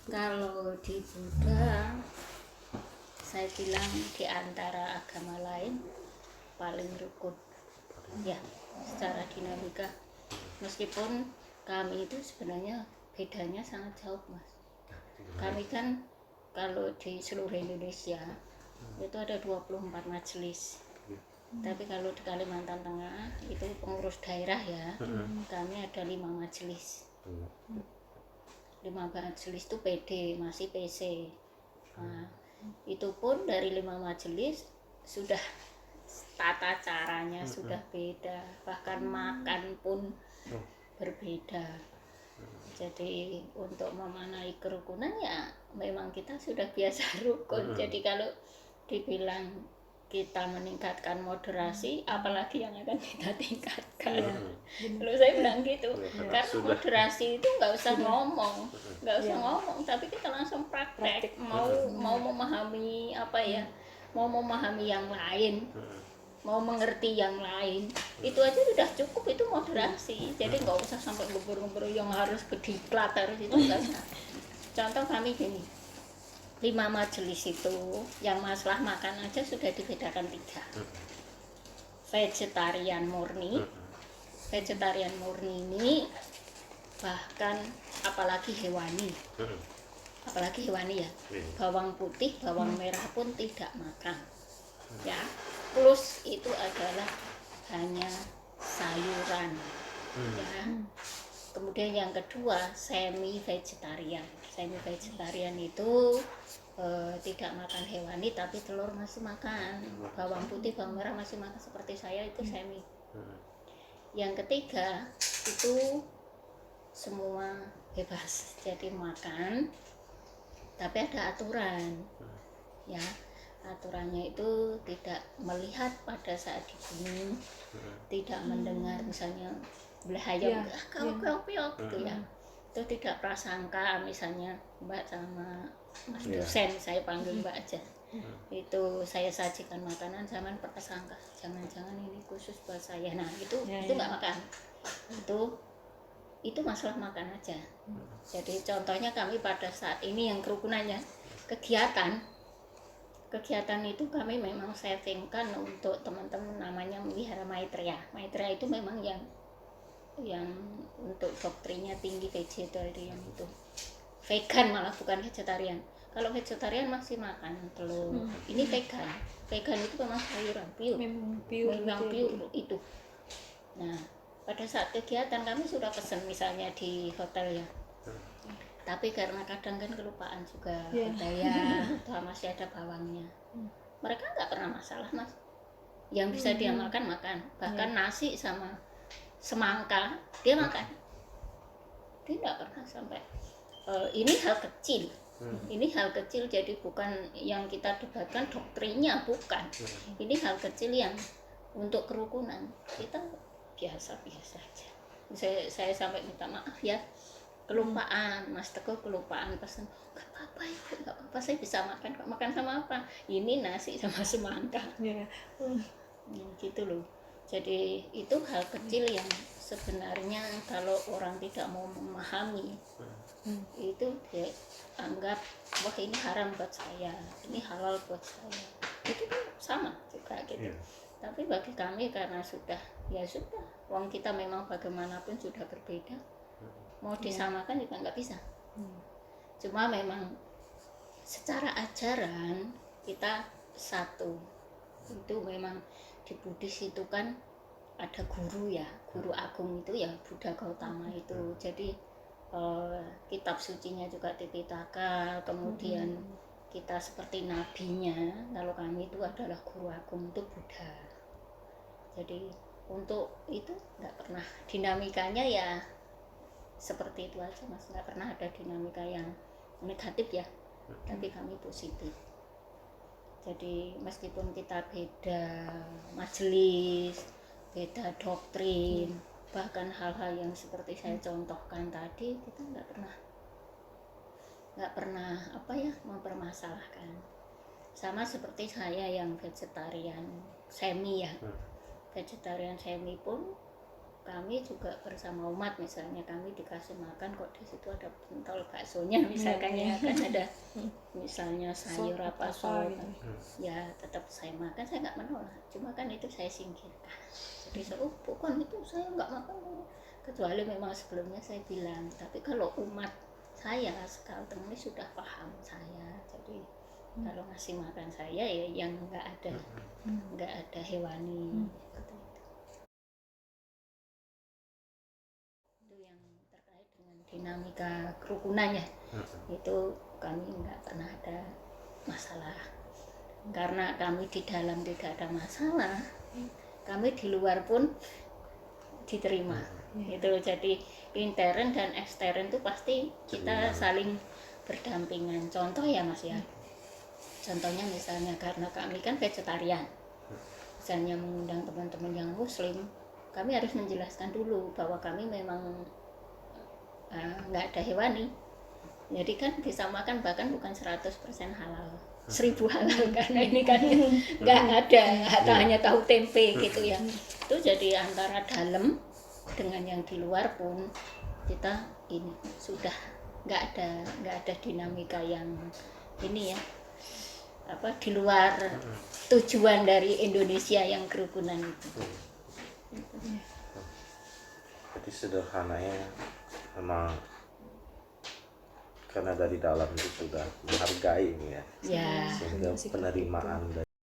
Kalau di Buddha, saya bilang di antara agama lain paling rukun ya secara dinamika, meskipun kami itu sebenarnya bedanya sangat jauh mas. Kami kan kalau di seluruh Indonesia itu ada 24 majelis, tapi kalau di Kalimantan Tengah itu pengurus daerah ya, kami ada 5 majelis. 5 majelis itu PD, masih PC. Nah, itu pun dari 5 majelis sudah tata caranya sudah beda, bahkan makan pun berbeda. Jadi untuk memanai kerukunan ya memang kita sudah biasa rukun. Jadi kalau dibilang kita meningkatkan moderasi, apalagi yang akan kita tingkatkan. Kalau saya bilang gitu, karena moderasi itu nggak usah ngomong, tapi kita langsung praktek. Mau memahami apa ya, mau memahami yang lain, mau mengerti yang lain, itu aja sudah cukup, itu moderasi. Jadi nggak usah sampai gebur-gebur yang harus kediklat, harus itu nggak usah. Contoh kami gini, 5 majelis itu yang masalah makan aja sudah dibedakan 3. Vegetarian murni ini bahkan apalagi hewani ya, bawang putih, bawang merah pun tidak makan ya. Plus itu adalah hanya sayuran ya. Kemudian yang kedua semi vegetarian itu tidak makan hewani tapi telur masih makan, bawang putih, bawang merah masih makan, seperti saya itu semi. Yang ketiga itu semua bebas, jadi makan tapi ada aturan ya. Aturannya itu tidak melihat pada saat dibunuh, tidak mendengar misalnya belahayam keok gitu ya, itu tidak prasangka. Misalnya Mbak sama Mas dosen, saya panggil Mbak aja, itu saya sajikan makanan zaman prasangka, jangan-jangan ini khusus buat saya. Nah itu nggak makan, itu masalah makan aja. Jadi contohnya kami pada saat ini yang kerukunannya kegiatan itu kami memang settingkan untuk teman-teman, namanya Wihara Maitreya. Maitreya itu memang yang untuk doktrinnya tinggi vegetarian, itu vegan, malah bukan vegetarian. Kalau vegetarian masih makan telur, ini vegan itu memang sayuran pure itu. Nah pada saat kegiatan kami sudah pesan misalnya di hotel ya, tapi karena kadang kan kelupaan juga budaya atau masih ada bawangnya, mereka nggak pernah masalah mas. Yang bisa dia makan, bahkan nasi sama semangka dia makan, dia nggak pernah sampai ini hal kecil. Jadi bukan yang kita debatkan doktrinnya, bukan. Ini hal kecil yang untuk kerukunan kita biasa aja. Saya sampai minta maaf ya, kelupaan, Mas Teguh kelupaan pesan, nggak apa-apa ibu, nggak apa-apa, saya bisa makan sama apa, ini nasi sama semangka gitu loh. Jadi itu hal kecil yang sebenarnya kalau orang tidak mau memahami itu dia anggap wah ini haram buat saya, ini halal buat saya, itu kan sama juga gitu. Tapi bagi kami karena sudah wong kita memang bagaimanapun sudah berbeda, mau disamakan juga nggak bisa. Cuma memang secara ajaran kita satu. Itu memang di Buddhis itu kan ada guru ya, guru agung itu ya Buddha Gautama itu. Jadi kitab sucinya juga Tipitaka, kemudian kita seperti nabinya. Kalau kami itu adalah guru agung itu Buddha. Jadi untuk itu nggak pernah dinamikanya ya seperti itu aja mas, nggak pernah ada dinamika yang negatif ya, tapi kami positif. Jadi meskipun kita beda majelis, beda doktrin, bahkan hal-hal yang seperti saya contohkan tadi, kita nggak pernah mempermasalahkan. Sama seperti saya yang vegetarian semi ya, vegetarian semi pun kami juga bersama umat, misalnya kami dikasih makan kok di situ ada pentol baksonya misalkan ya kan ada misalnya sayur apa sop gitu. Ya tetap saya makan, saya nggak menolak, cuma kan itu saya singkirkan. Jadi saya bukan itu saya nggak makan, kecuali memang sebelumnya saya bilang. Tapi kalau umat saya sekali teman ini sudah paham saya, jadi kalau ngasih makan saya ya yang nggak ada hewani. Dinamika kerukunannya itu kami nggak pernah ada masalah, karena kami di dalam tidak ada masalah, kami di luar pun diterima itu. Jadi intern dan ekstern itu pasti kita saling berdampingan. Contoh ya Mas ya, contohnya misalnya karena kami kan vegetarian, misalnya mengundang teman-teman yang muslim, kami harus menjelaskan dulu bahwa kami memang nggak ada hewani, jadi kan bisa makan bahkan bukan 100% halal, 1000 halal, karena ini kan nggak ada atau hanya tahu tempe gitu ya. Itu jadi antara dalam dengan yang di luar pun kita ini sudah nggak ada dinamika yang ini ya, apa di luar tujuan dari Indonesia yang kerukunan itu. Jadi sederhananya memang karena dari dalam itu sudah menghargai ini ya, sehingga penerimaan dari